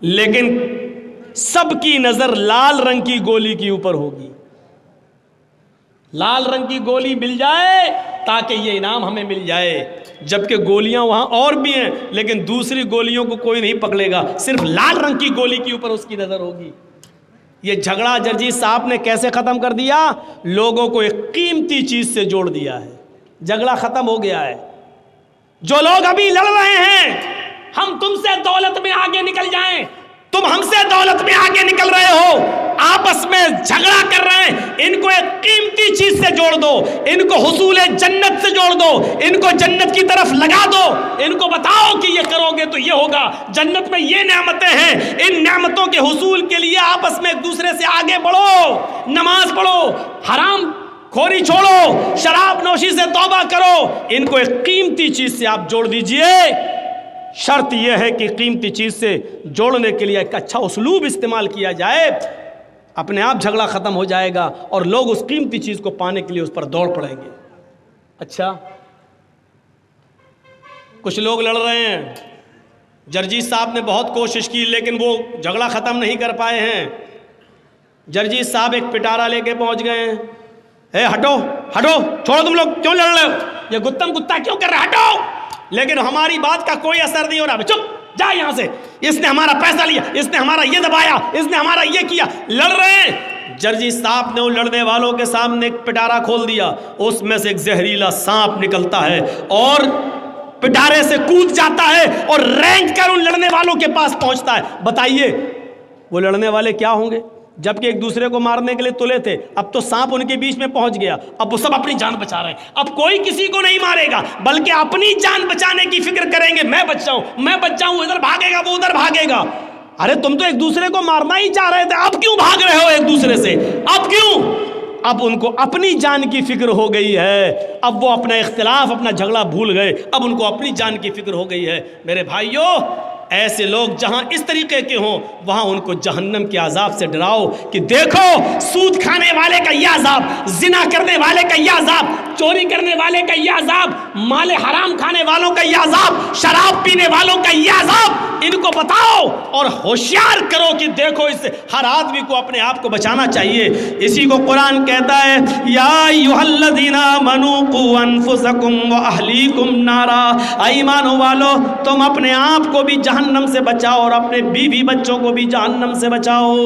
لیکن سب کی نظر لال رنگ کی گولی کے اوپر ہوگی۔ لال رنگ کی گولی مل جائے تاکہ یہ انعام ہمیں مل جائے، جبکہ گولیاں وہاں اور بھی ہیں، لیکن دوسری گولیوں کو کوئی نہیں پکڑے گا، صرف لال رنگ کی گولی کے اوپر اس کی نظر ہوگی۔ یہ جھگڑا جرجی صاحب نے کیسے ختم کر دیا؟ لوگوں کو ایک قیمتی چیز سے جوڑ دیا ہے، جھگڑا ختم ہو گیا ہے۔ جو لوگ ابھی لڑ رہے ہیں، ہم تم سے دولت میں آگے نکل جائیں، تم ہم سے دولت میں آگے نکل رہے ہو، آپس میں جھگڑا کر رہے ہیں، ان کو ایک قیمتی چیز سے جوڑ دو، ان کو حصول جنت سے جوڑ دو، ان کو جنت کی طرف لگا دو، ان کو بتاؤ کہ یہ کرو گے تو یہ ہوگا، جنت میں یہ نعمتیں ہیں، ان نعمتوں کے حصول کے لیے آپس میں ایک دوسرے سے آگے بڑھو، نماز پڑھو، حرام خوری چھوڑو، شراب نوشی سے توبہ کرو، ان کو ایک قیمتی چیز سے آپ جوڑ دیجئے۔ شرط یہ ہے کہ قیمتی چیز سے جوڑنے کے لیے ایک اچھا اسلوب استعمال کیا جائے، اپنے آپ جھگڑا ختم ہو جائے گا اور لوگ اس قیمتی چیز کو پانے کے لیے اس پر دوڑ پڑیں گے۔ اچھا، کچھ لوگ لڑ رہے ہیں، جرجی صاحب نے بہت کوشش کی لیکن وہ جھگڑا ختم نہیں کر پائے ہیں۔ جرجی صاحب ایک پٹارا لے کے پہنچ گئے ہیں، اے ہٹو ہٹو، چھوڑو، تم لوگ کیوں لڑ رہے ہو، یہ گتم گتا کیوں کر رہے، ہٹو، لیکن ہماری بات کا کوئی اثر نہیں ہو رہا، چپ جا یہاں سے، اس نے ہمارا پیسہ لیا، اس نے ہمارا یہ دبایا، اس نے ہمارا یہ کیا، لڑ رہے ہیں۔ جرجی صاحب نے ان لڑنے والوں کے سامنے ایک پٹارا کھول دیا، اس میں سے ایک زہریلا سانپ نکلتا ہے اور پٹارے سے کود جاتا ہے اور رینگ کر ان لڑنے والوں کے پاس پہنچتا ہے۔ بتائیے وہ لڑنے والے کیا ہوں گے؟ جبکہ ایک دوسرے کو مارنے کے لیے تلے تھے، اب تو سانپ ان کے بیچ میں پہنچ گیا، اب وہ سب اپنی جان بچا رہے ہیں، اب کوئی کسی کو نہیں مارے گا بلکہ اپنی جان بچانے کی فکر کریں گے، میں بچ جاؤں، ادھر بھاگے گا وہ ادھر بھاگے گا۔ ارے تم تو ایک دوسرے کو مارنا ہی چاہ رہے تھے، اب کیوں بھاگ رہے ہو ایک دوسرے سے؟ اب کیوں؟ اب ان کو اپنی جان کی فکر ہو گئی ہے، اب وہ اپنا اختلاف، اپنا جھگڑا بھول گئے، اب ان کو اپنی جان کی فکر ہو گئی ہے۔ میرے بھائیوں، ایسے لوگ جہاں اس طریقے کے ہوں وہاں ان کو جہنم کے عذاب سے ڈراؤ کہ دیکھو سود کھانے والے کا یہ عذاب، زنا کرنے والے کا یہ عذاب، چوری کرنے والے کا یہ عذاب، مال حرام کھانے والوں کا یہ عذاب، شراب پینے والوں کا یہ عذاب، ان کو بتاؤ اور ہوشیار کرو کہ دیکھو اس سے ہر آدمی کو اپنے آپ کو بچانا چاہیے۔ اسی کو قرآن کہتا ہے، یا ایھا الذین آمنوا قوا انفسکم واہلیکم نارا، ایمانوں والو تم اپنے آپ کو بھی جہنم سے بچاؤ اور اپنے بیوی بچوں کو بھی جہنم سے بچاؤ،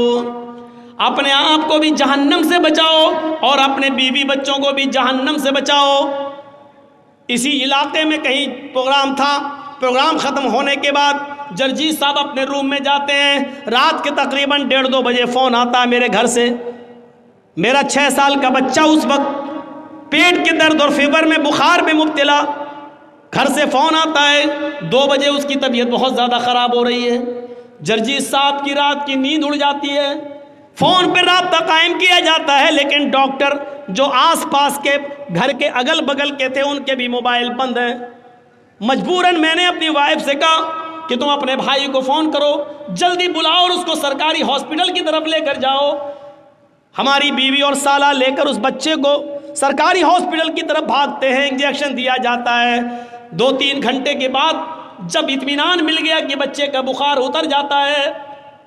اپنے آپ کو بھی جہنم سے بچاؤ اور اپنے بیوی بچوں کو بھی جہنم سے بچاؤ۔ اسی علاقے میں کہیں پروگرام تھا، پروگرام ختم ہونے کے بعد جرجی صاحب اپنے روم میں جاتے ہیں، رات کے تقریباً 1:30-2 بجے فون آتا ہے میرے گھر سے، میرا 6 سال کا بچہ اس وقت پیٹ کے درد اور فیور میں، بخار میں مبتلا، گھر سے فون آتا ہے 2 بجے اس کی طبیعت بہت زیادہ خراب ہو رہی ہے۔ جرجی صاحب کی رات کی نیند اڑ جاتی ہے، فون پہ رابطہ قائم کیا جاتا ہے، لیکن ڈاکٹر جو آس پاس کے گھر کے اگل بگل کے تھے ان کے بھی موبائل بند ہیں۔ مجبوراً میں نے اپنی وائف سے کہا کہ تم اپنے بھائی کو فون کرو، جلدی بلاؤ اور اس کو سرکاری ہاسپٹل کی طرف لے کر جاؤ۔ ہماری بیوی اور سالہ لے کر اس بچے کو سرکاری ہاسپٹل کی طرف بھاگتے ہیں، انجیکشن دیا جاتا ہے۔ 2-3 گھنٹے کے بعد جب اطمینان مل گیا کہ بچے کا بخار اتر جاتا ہے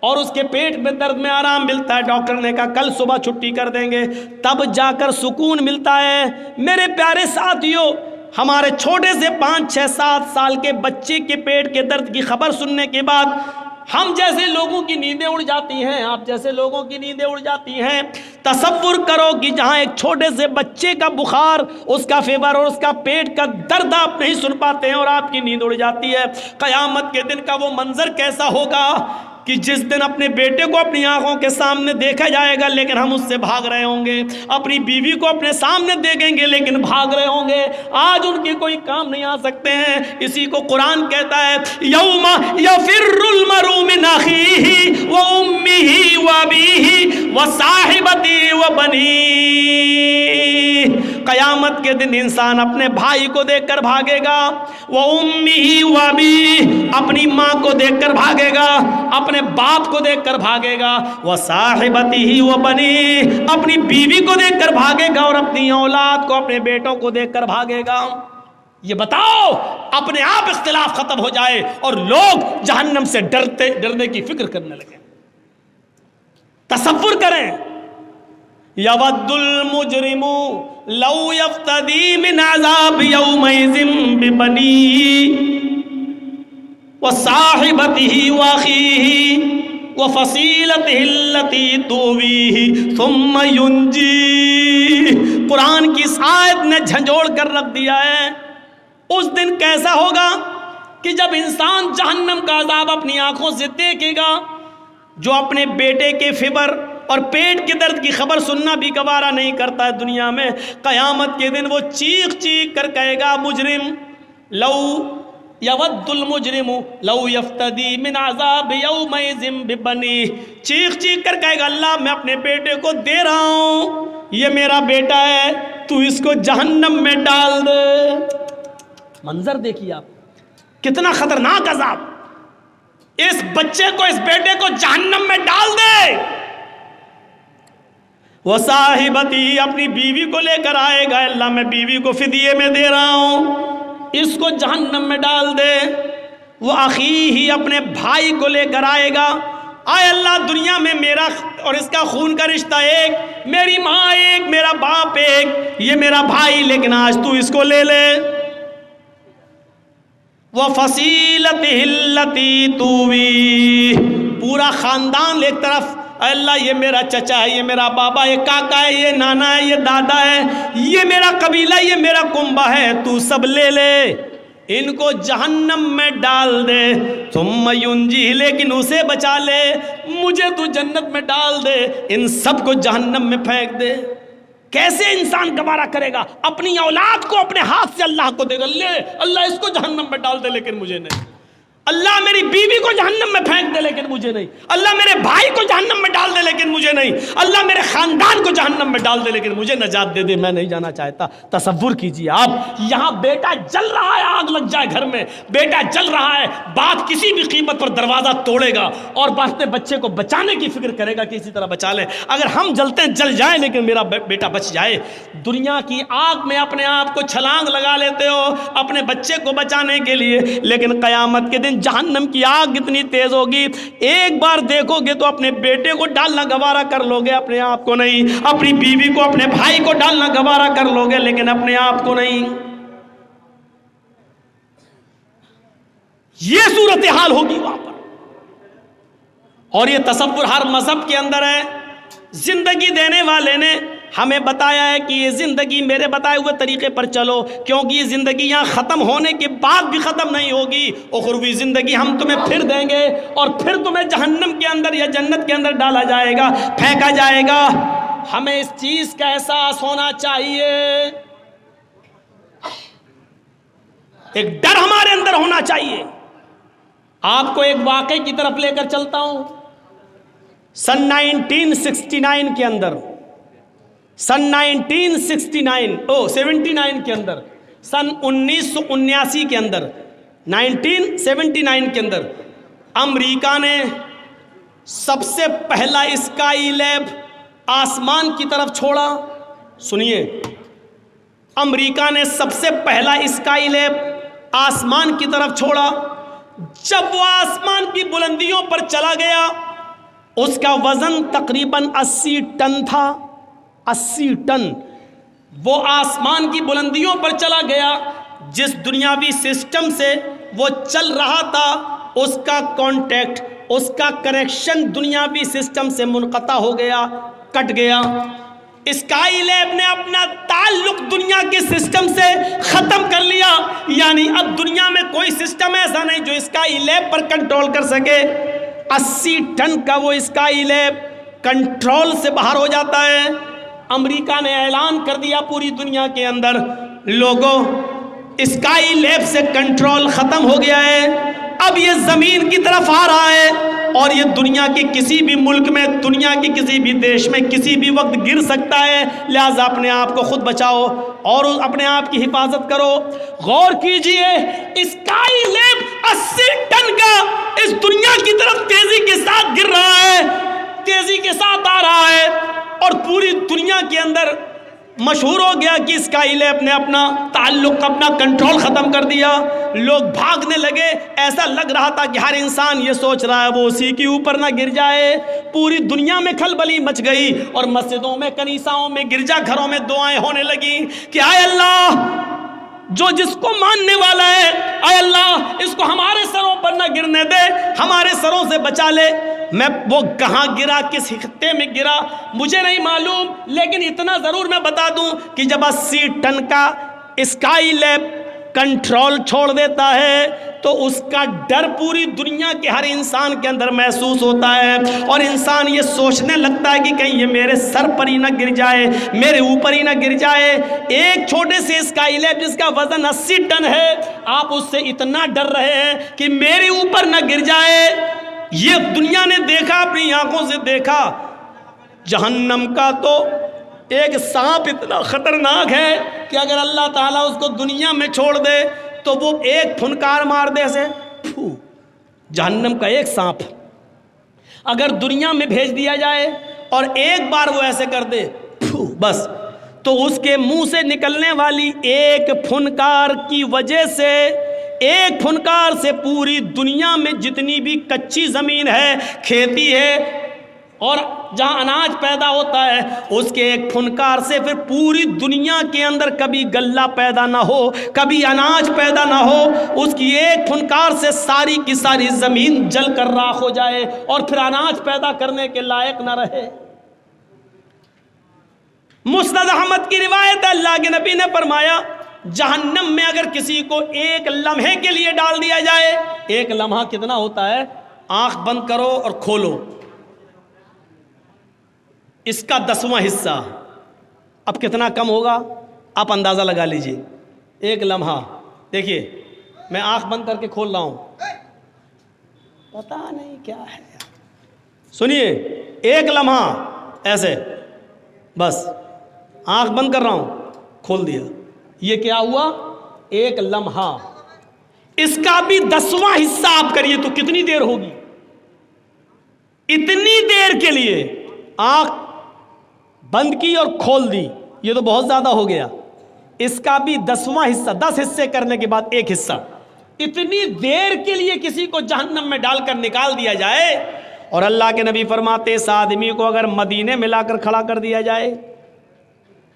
اور اس کے پیٹ میں درد میں آرام ملتا ہے، ڈاکٹر نے کہا کل صبح چھٹی کر دیں گے، تب جا کر سکون ملتا ہے۔ میرے پیارے ساتھیوں، ہمارے چھوٹے سے 5-6-7 سال کے بچے کے پیٹ کے درد کی خبر سننے کے بعد ہم جیسے لوگوں کی نیندیں اڑ جاتی ہیں، آپ جیسے لوگوں کی نیندیں اڑ جاتی ہیں۔ تصور کرو کہ جہاں ایک چھوٹے سے بچے کا بخار، اس کا فیور اور اس کا پیٹ کا درد آپ نہیں سن پاتے ہیں اور آپ کی نیند اڑ جاتی ہے۔ قیامت کے دن کا وہ منظر کیسا ہوگا کہ جس دن اپنے بیٹے کو اپنی آنکھوں کے سامنے دیکھا جائے گا لیکن ہم اس سے بھاگ رہے ہوں گے، اپنی بیوی کو اپنے سامنے دیکھیں گے لیکن بھاگ رہے ہوں گے، آج ان کے کوئی کام نہیں آ سکتے ہیں۔ اسی کو قرآن کہتا ہے یوم یفر المرء من اخیہ وامہ وابیہ وصاحبتہ وبنیہ۔ قیامت کے دن انسان اپنے بھائی کو دیکھ کر بھاگے گا، وامہ وابیہ، اپنی ماں کو دیکھ کر بھاگے گا، اپنے باپ کو دیکھ کر بھاگے گا، وصاحبتہ وبنیہ، اپنی بیوی کو دیکھ کر بھاگے گا اور اپنی اولاد کو، اپنے بیٹوں کو دیکھ کر بھاگے گا۔ یہ بتاؤ اپنے آپ اختلاف ختم ہو جائے اور لوگ جہنم سے ڈرنے کی فکر کرنے لگے۔ تصور کریں، یود المجرم لو یفتدی من عذاب یومئذ ببنیہ وصاحبتہ واخیہ وفصیلتہ التی تؤویہ ثم ینجیہ۔ قرآن کی اس آیت نے جھنجھوڑ کر رکھ دیا ہے۔ اس دن کیسا ہوگا کہ جب انسان جہنم کا عذاب اپنی آنکھوں سے دیکھے گا، جو اپنے بیٹے کے فیور اور پیٹ کے درد کی خبر سننا بھی گوارا نہیں کرتا ہے دنیا میں، قیامت کے دن وہ چیخ چیخ کر کہے گا، مجرم لو یود المجرم لو یفتدی من عذاب یومئذ ببنیہ، چیخ چیخ کر کہے گا اللہ میں اپنے بیٹے کو دے رہا ہوں، یہ میرا بیٹا ہے، تو اس کو جہنم میں ڈال دے۔ منظر دیکھیے آپ، کتنا خطرناک عذاب، اس بچے کو، اس بیٹے کو جہنم میں ڈال دے۔ وہ صاحبتی، اپنی بیوی کو لے کر آئے گا، اللہ میں بیوی کو فدیے میں دے رہا ہوں، اس کو جہنم میں ڈال دے۔ وہ اخیہ، اپنے بھائی کو لے کر آئے گا، آئے اللہ دنیا میں میرا اور اس کا خون کا رشتہ ایک، میری ماں ایک، میرا باپ ایک، یہ میرا بھائی، لیکن آج تو اس کو لے لے۔ وَفَصِيلَتِهِ الَّتِي تُؤْوِيهِ، پورا خاندان ایک طرف، اے اللہ یہ میرا چچا ہے، یہ میرا بابا، یہ کاکا ہے، یہ نانا ہے، یہ دادا ہے، یہ میرا قبیلہ، یہ میرا کنبہ ہے، تو سب لے لے، ان کو جہنم میں ڈال دے۔ ثم ینجیہ، لیکن اسے بچا لے، مجھے تو جنت میں ڈال دے، ان سب کو جہنم میں پھینک دے۔ کیسے انسان گوارا کرے گا؟ اپنی اولاد کو اپنے ہاتھ سے اللہ کو دے گا، لے اللہ اس کو جہنم میں ڈال دے لیکن مجھے نہیں، اللہ میری بیوی کو جہنم میں پھینک دے لیکن مجھے نہیں، اللہ میرے بھائی کو جہنم میں ڈال دے لیکن مجھے نہیں، اللہ میرے خاندان کو جہنم میں ڈال دے لیکن مجھے نجات دے دے، میں نہیں جانا چاہتا۔ تصور کیجئے آپ، یہاں بیٹا جل رہا ہے، آگ لگ جائے گھر میں، بیٹا جل رہا ہے، باپ کسی بھی قیمت پر دروازہ توڑے گا اور اپنے بچے کو بچانے کی فکر کرے گا کہ اسی طرح بچا لے، اگر ہم جلتے ہیں جل جائیں لیکن میرا بیٹا بچ جائے۔ دنیا کی آگ میں اپنے آپ کو چھلانگ لگا لیتے ہو اپنے بچے کو بچانے کے لیے، لیکن قیامت کے دن جہنم کی آگ اتنی تیز ہوگی، ایک بار دیکھو گے تو اپنے بیٹے کو ڈالنا گوارا کر لو گے، اپنے آپ کو نہیں، اپنی بیوی کو، اپنے بھائی کو ڈالنا گوارا کر لو گے لیکن اپنے آپ کو نہیں۔ یہ صورتحال ہوگی وہاں پر، اور یہ تصور ہر مذہب کے اندر ہے۔ زندگی دینے والے نے ہمیں بتایا ہے کہ یہ زندگی میرے بتائے ہوئے طریقے پر چلو، کیونکہ یہ زندگی یہاں ختم ہونے کے بعد بھی ختم نہیں ہوگی، اخروی زندگی ہم تمہیں پھر دیں گے اور پھر تمہیں جہنم کے اندر یا جنت کے اندر ڈالا جائے گا، پھینکا جائے گا۔ ہمیں اس چیز کا احساس ہونا چاہیے، ایک ڈر ہمارے اندر ہونا چاہیے۔ آپ کو ایک واقعے کی طرف لے کر چلتا ہوں۔ سن 1969 کے اندر، سن 1979 کے اندر، سن 1979 کے اندر، 1979 کے اندر امریکہ نے سب سے پہلا اسکائی لیب آسمان کی طرف چھوڑا۔ سنیے، امریکہ نے سب سے پہلا اسکائی لیب آسمان کی طرف چھوڑا۔ جب وہ آسمان کی بلندیوں پر چلا گیا، اس کا وزن تقریباً 80 ٹن تھا، 80 ٹن۔ وہ آسمان کی بلندیوں پر چلا گیا، جس دنیاوی سسٹم سے وہ چل رہا تھا اس کا کانٹیکٹ، اس کا کنیکشن دنیاوی سسٹم سے منقطع ہو گیا، کٹ گیا۔ اسکائی لیب نے اپنا تعلق دنیا کے سسٹم سے ختم کر لیا، یعنی اب دنیا میں کوئی سسٹم ایسا نہیں جو اسکائی لیب پر کنٹرول کر سکے۔ 80 ٹن کا وہ اسکائی لیب کنٹرول سے باہر ہو جاتا ہے۔ امریکہ نے اعلان کر دیا پوری دنیا کے اندر، لوگوں اسکائی لیب سے کنٹرول ختم ہو گیا ہے، اب یہ زمین کی طرف آ رہا ہے، اور یہ دنیا کے کسی بھی ملک میں، دنیا کے کسی بھی دیش میں کسی بھی وقت گر سکتا ہے، لہٰذا اپنے آپ کو خود بچاؤ اور اپنے آپ کی حفاظت کرو۔ غور کیجئے، اسکائی لیب 80 ٹن کا اس دنیا کی طرف تیزی کے ساتھ گر رہا ہے، تیزی کے ساتھ آ رہا ہے، اور پوری دنیا کے اندر مشہور ہو گیا کہ اسکائی لیب نے اپنا تعلق، اپنا کنٹرول ختم کر دیا۔ لوگ بھاگنے لگے، ایسا لگ رہا تھا کہ ہر انسان یہ سوچ رہا ہے وہ اسی کے اوپر نہ گر جائے۔ پوری دنیا میں کھلبلی مچ گئی، اور مسجدوں میں، کنیساؤں میں، گرجا گھروں میں دعائیں ہونے لگیں کہ اے اللہ، جو جس کو ماننے والا ہے، اے اللہ اس کو ہمارے سروں پر نہ گرنے دے، ہمارے سروں سے بچا لے۔ میں وہ کہاں گرا، کس خطے میں گرا مجھے نہیں معلوم، لیکن اتنا ضرور میں بتا دوں کہ جب 80 ٹن کا اسکائی لیب کنٹرول چھوڑ دیتا ہے تو اس کا ڈر پوری دنیا کے ہر انسان کے اندر محسوس ہوتا ہے، اور انسان یہ سوچنے لگتا ہے کہ کہیں یہ میرے سر پر ہی نہ گر جائے، میرے اوپر ہی نہ گر جائے۔ ایک چھوٹے سے اسکائی لیب جس کا وزن 80 ٹن ہے، آپ اس سے اتنا ڈر رہے ہیں کہ میرے اوپر نہ گر جائے۔ یہ دنیا نے دیکھا، اپنی آنکھوں سے دیکھا۔ جہنم کا تو ایک سانپ اتنا خطرناک ہے کہ اگر اللہ تعالیٰ اس کو دنیا میں چھوڑ دے تو وہ ایک پھنکار مار دے سے جہنم کا ایک سانپ اگر دنیا میں بھیج دیا جائے اور ایک بار وہ ایسے کر دے بس، تو اس کے منہ سے نکلنے والی ایک پھنکار کی وجہ سے، ایک پھنکار سے پوری دنیا میں جتنی بھی کچی زمین ہے، کھیتی ہے، اور جہاں اناج پیدا ہوتا ہے، اس کے ایک پھنکار سے پھر پوری دنیا کے اندر کبھی غلہ پیدا نہ ہو، کبھی اناج پیدا نہ ہو، اس کی ایک پھنکار سے ساری کی ساری زمین جل کر راکھ ہو جائے اور پھر اناج پیدا کرنے کے لائق نہ رہے۔ مسند احمد کی روایت ہے، اللہ کے نبی نے فرمایا جہنم میں اگر کسی کو ایک لمحے کے لیے ڈال دیا جائے، ایک لمحہ کتنا ہوتا ہے، آنکھ بند کرو اور کھولو، اس کا 10واں حصہ، اب کتنا کم ہوگا آپ اندازہ لگا لیجئے۔ ایک لمحہ، دیکھیے میں آنکھ بند کر کے کھول رہا ہوں، پتہ نہیں کیا ہے، سنیے، ایک لمحہ ایسے بس آنکھ بند کر رہا ہوں، کھول دیا، یہ کیا ہوا، ایک لمحہ۔ اس کا بھی 10واں حصہ آپ کریے تو کتنی دیر ہوگی، اتنی دیر کے لیے آنکھ بند کی اور کھول دی، یہ تو بہت زیادہ ہو گیا۔ اس کا بھی 10واں حصہ، 10 حصے کرنے کے بعد ایک حصہ، اتنی دیر کے لیے کسی کو جہنم میں ڈال کر نکال دیا جائے، اور اللہ کے نبی فرماتے اس آدمی کو اگر مدینے میں لا کر کھڑا کر دیا جائے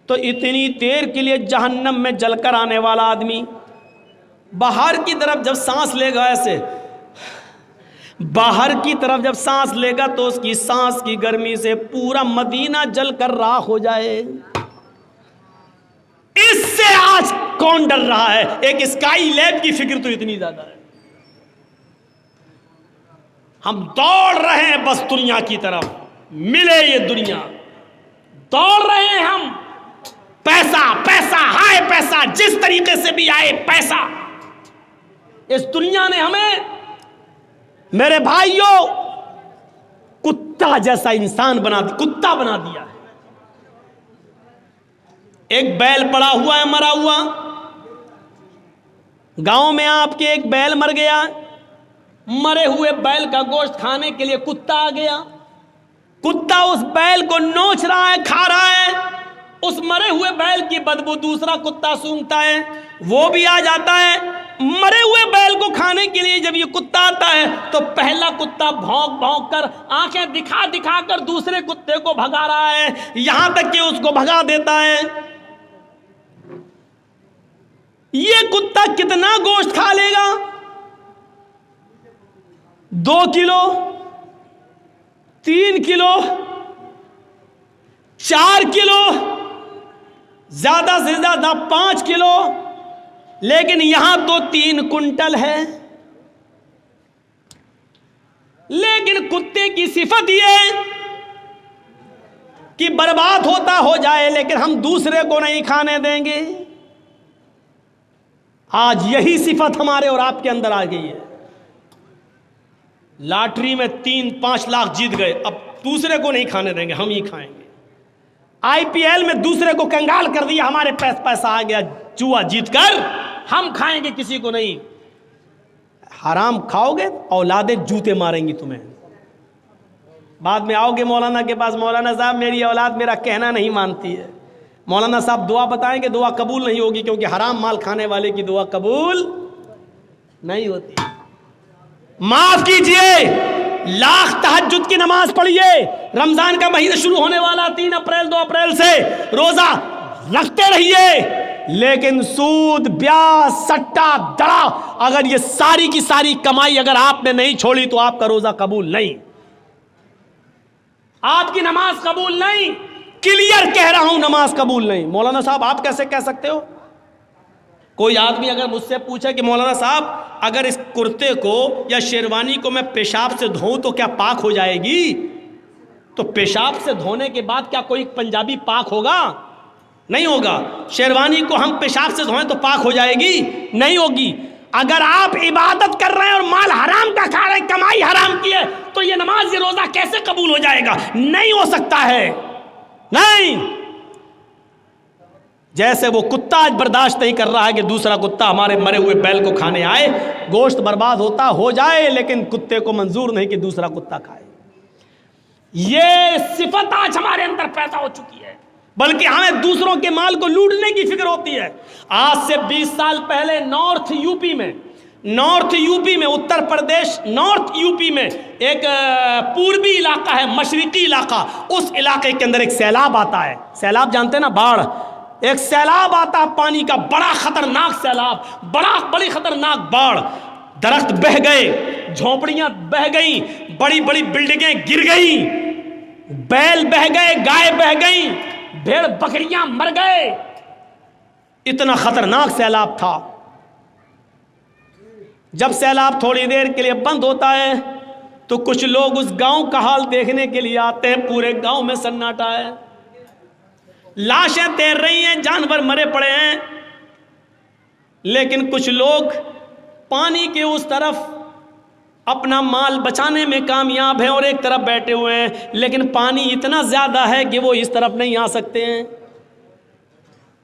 تو اتنی دیر کے لیے جہنم میں جل کر آنے والا آدمی باہر کی طرف جب سانس لے گا، ایسے باہر کی طرف جب سانس لے گا تو اس کی سانس کی گرمی سے پورا مدینہ جل کر راکھ ہو جائے۔ اس سے آج کون ڈر رہا ہے؟ ایک اسکائی لیب کی فکر تو اتنی زیادہ ہے، ہم دوڑ رہے ہیں بس دنیا کی طرف، ملے یہ دنیا، دوڑ رہے ہیں ہم، پیسہ پیسہ ہائے پیسہ، جس طریقے سے بھی آئے پیسہ۔ اس دنیا نے ہمیں میرے بھائیوں کتا جیسا انسان بنا دیا، کتا بنا دیا ہے۔ ایک بیل پڑا ہوا ہے مرا ہوا، گاؤں میں آپ کے ایک بیل مر گیا، مرے ہوئے بیل کا گوشت کھانے کے لیے کتا آ گیا، کتا اس بیل کو نوچ رہا ہے، کھا رہا ہے، اس مرے ہوئے بیل کی بدبو دوسرا کتا سونگتا ہے، وہ بھی آ جاتا ہے، مرے ہوئے بیل کو کھانے کے لیے جب یہ کتا آتا ہے تو پہلا کتا بھونک بھونک کر، آنکھیں دکھا دکھا کر دوسرے کتے کو بھگا رہا ہے، یہاں تک کہ اس کو بھگا دیتا ہے۔ یہ کتا کتنا گوشت کھا لے گا؟ 2 کلو 3 کلو 4 کلو زیادہ سے زیادہ 5 کلو، لیکن یہاں تو 3 کنٹل ہے۔ لیکن کتے کی صفت یہ ہے کہ برباد ہوتا ہو جائے لیکن ہم دوسرے کو نہیں کھانے دیں گے۔ آج یہی صفت ہمارے اور آپ کے اندر آ گئی ہے۔ لاٹری میں 3-5 لاکھ جیت گئے، اب دوسرے کو نہیں کھانے دیں گے، ہم ہی کھائیں گے۔ IPL میں دوسرے کو کنگال کر دیا، ہمارے پیسہ آ گیا جوا جیت کر، ہم کھائیں گے، کسی کو نہیں۔ حرام کھاؤ گے اولادیں جوتے ماریں گی تمہیں۔ بعد میں آؤ گے مولانا کے پاس، مولانا صاحب میری اولاد میرا کہنا نہیں مانتی ہے۔ مولانا صاحب دعا بتائیں گے، دعا قبول نہیں ہوگی، کیونکہ حرام مال کھانے والے کی دعا قبول نہیں ہوتی۔ معاف کیجئے، لاکھ تہجد کی نماز پڑھیے، رمضان کا مہینہ شروع ہونے والا 3 اپریل 2 اپریل سے روزہ رکھتے رہیے، لیکن سود، بیاج، سٹا، دڑا، اگر یہ ساری کی ساری کمائی اگر آپ نے نہیں چھوڑی تو آپ کا روزہ قبول نہیں، آپ کی نماز قبول نہیں۔ کلیئر کہہ رہا ہوں، نماز قبول نہیں۔ مولانا صاحب آپ کیسے کہہ سکتے ہو؟ کوئی آدمی اگر مجھ سے پوچھے کہ مولانا صاحب اگر اس کرتے کو یا شیروانی کو میں پیشاب سے دھوؤں تو کیا پاک ہو جائے گی؟ تو پیشاب سے دھونے کے بعد کیا کوئی پنجابی پاک ہوگا؟ نہیں ہوگا۔ شیروانی کو ہم پیشاب سے دھوئیں تو پاک ہو جائے گی؟ نہیں ہوگی۔ اگر آپ عبادت کر رہے ہیں اور مال حرام کا کھا رہے ہیں، کمائی حرام کی ہے، تو یہ نماز، یہ روزہ کیسے قبول ہو جائے گا؟ نہیں ہو سکتا ہے، نہیں۔ جیسے وہ کتا آج برداشت نہیں کر رہا ہے کہ دوسرا کتا ہمارے مرے ہوئے بیل کو کھانے آئے، گوشت برباد ہوتا ہو جائے، لیکن کتے کو منظور نہیں کہ دوسرا کتا کھائے۔ یہ صفت آج ہمارے اندر پیدا ہو چکی ہے، بلکہ ہمیں دوسروں کے مال کو لوٹنے کی فکر ہوتی ہے۔ آج سے 20 سال پہلے نارتھ یو پی میں Uttar Pradesh, north U P میں ایک پوربی علاقہ ہے، مشرقی علاقہ، اس علاقے کے اندر ایک سیلاب آتا ہے۔ سیلاب جانتے ہیں نا، باڑھ، ایک سیلاب آتا ہے پانی کا، بڑا خطرناک سیلاب، بڑی خطرناک باڑھ، درخت بہہ گئے، جھونپڑیاں بہہ گئیں، بڑی بڑی بلڈنگیں گر گئیں، بیل بہہ گئے، گائے بہہ گئیں، بھیڑ بکریاں مر گئے۔ اتنا خطرناک سیلاب تھا۔ جب سیلاب تھوڑی دیر کے لیے بند ہوتا ہے تو کچھ لوگ اس گاؤں کا حال دیکھنے کے لیے آتے ہیں۔ پورے گاؤں میں سناٹا ہے، لاشیں تیر رہی ہیں، جانور مرے پڑے ہیں، لیکن کچھ لوگ پانی کے اس طرف اپنا مال بچانے میں کامیاب ہیں اور ایک طرف بیٹھے ہوئے ہیں، لیکن پانی اتنا زیادہ ہے کہ وہ اس طرف نہیں آ سکتے ہیں۔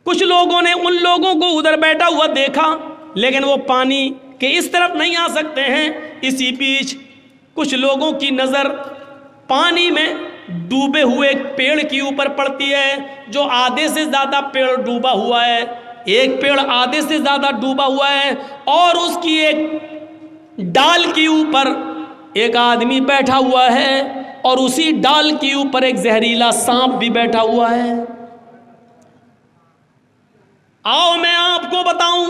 کچھ لوگوں نے ان لوگوں کو ادھر بیٹھا ہوا دیکھا، لیکن وہ پانی کے اس طرف نہیں آ سکتے ہیں۔ اسی بیچ کچھ لوگوں کی نظر پانی میں ڈوبے ہوئے ایک پیڑ کے اوپر پڑتی ہے، جو آدھے سے زیادہ پیڑ ڈوبا ہوا ہے۔ ایک پیڑ آدھے سے زیادہ ڈوبا ہوا ہے اور اس کی ایک ڈال کے اوپر ایک آدمی بیٹھا ہوا ہے، اور اسی ڈال کے اوپر ایک زہریلا سانپ بھی بیٹھا ہوا ہے۔ آؤ میں آپ کو بتاؤں،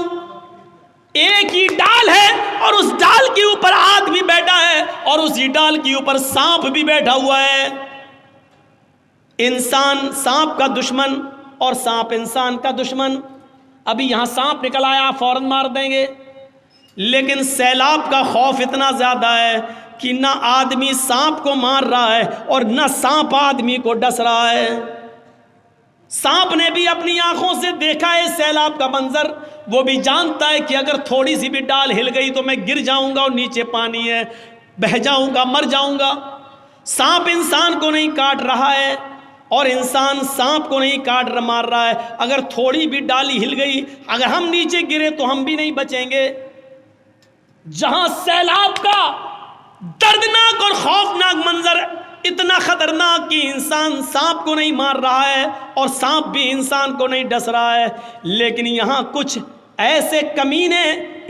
ایک ہی ڈال ہے اور اس ڈال کے اوپر آدمی بیٹھا ہے اور اسی ڈال کے اوپر سانپ بھی بیٹھا ہوا ہے۔ انسان سانپ کا دشمن اور سانپ انسان کا دشمن۔ ابھی یہاں سانپ نکل آیا، فوراً مار دیں گے، لیکن سیلاب کا خوف اتنا زیادہ ہے کہ نہ آدمی سانپ کو مار رہا ہے اور نہ سانپ آدمی کو ڈس رہا ہے۔ سانپ نے بھی اپنی آنکھوں سے دیکھا ہے سیلاب کا منظر، وہ بھی جانتا ہے کہ اگر تھوڑی سی بھی ڈال ہل گئی تو میں گر جاؤں گا اور نیچے پانی ہے، بہہ جاؤں گا، مر جاؤں گا۔ سانپ انسان کو نہیں کاٹ رہا ہے اور انسان سانپ کو نہیں کاٹ مار رہا ہے۔ اگر تھوڑی بھی ڈالی ہل گئی، اگر ہم نیچے گرے تو ہم بھی نہیں بچیں گے۔ جہاں سیلاب کا دردناک اور خوفناک منظر اتنا خطرناک کہ انسان سانپ کو نہیں مار رہا ہے اور سانپ بھی انسان کو نہیں ڈس رہا ہے، لیکن یہاں کچھ ایسے کمینے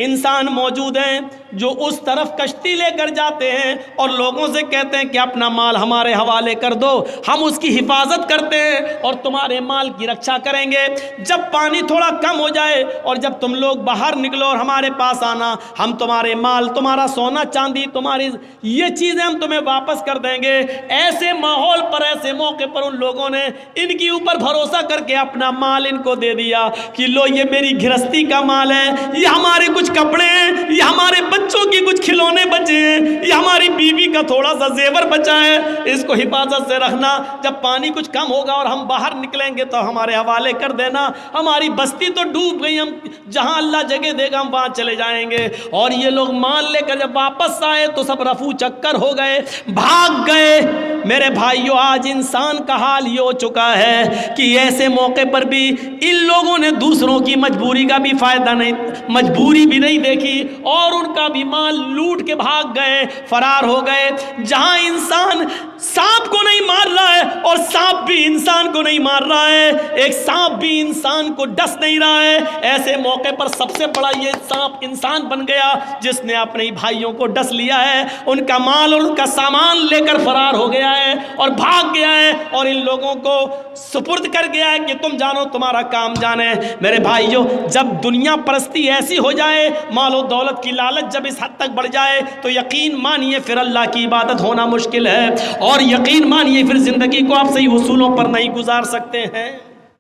انسان موجود ہیں جو اس طرف کشتی لے کر جاتے ہیں اور لوگوں سے کہتے ہیں کہ اپنا مال ہمارے حوالے کر دو، ہم اس کی حفاظت کرتے ہیں اور تمہارے مال کی رکشا کریں گے۔ جب پانی تھوڑا کم ہو جائے اور جب تم لوگ باہر نکلو اور ہمارے پاس آنا، ہم تمہارے مال، تمہارا سونا چاندی، تمہاری یہ چیزیں ہم تمہیں واپس کر دیں گے۔ ایسے ماحول پر، ایسے موقع پر ان لوگوں نے ان کے اوپر بھروسہ کر کے اپنا مال ان کو دے دیا کہ لو یہ میری گھرستی کا مال ہے، یہ ہمارے کچھ کپڑے ہیں، یہ ہمارے بچوں کی کچھ کھلونے بچے ہیں، یہ ہماری بیوی کا تھوڑا سا زیور بچا ہے، اس کو حفاظت سے رکھنا، جب پانی کچھ کم ہوگا اور ہم باہر نکلیں گے تو ہمارے حوالے کر دینا، ہماری بستی تو ڈوب گئی، ہم جہاں اللہ جگہ دے گا ہم وہاں چلے جائیں گے۔ اور یہ لوگ مال لے کر جب واپس آئے تو سب رفو چکر ہو گئے، بھاگ گئے۔ میرے بھائیو، آج انسان کا حال یہ ہو چکا ہے کہ ایسے موقع پر بھی ان لوگوں نے دوسروں کی مجبوری کا بھی فائدہ نہیں، مجبوری بھی نہیں دیکھی اور ان کا بھی مال لوٹ کے بھاگ گئے، فرار ہو گئے۔ جہاں انسان سانپ کو نہیں مار رہا ہے اور سانپ بھی انسان کو نہیں مار رہا ہے، ایک سانپ بھی انسان کو ڈس نہیں رہا ہے، ایسے موقع پر سب سے بڑا یہ سانپ انسان بن گیا جس نے اپنے بھائیوں کو ڈس لیا ہے، ان کا مال اور ان کا سامان لے کر فرار ہو گیا ہے اور بھاگ گیا ہے اور ان لوگوں کو سپرد کر گیا ہے کہ تم جانو تمہارا کام جانے۔ میرے بھائیوں، جب دنیا پرستی ایسی ہو جائے، مال و دولت کی لالچ جب اس حد تک بڑھ جائے تو یقین مانیے پھر اللہ کی عبادت ہونا مشکل ہے، اور یقین مانیے پھر زندگی کو آپ صحیح اصولوں پر نہیں گزار سکتے ہیں۔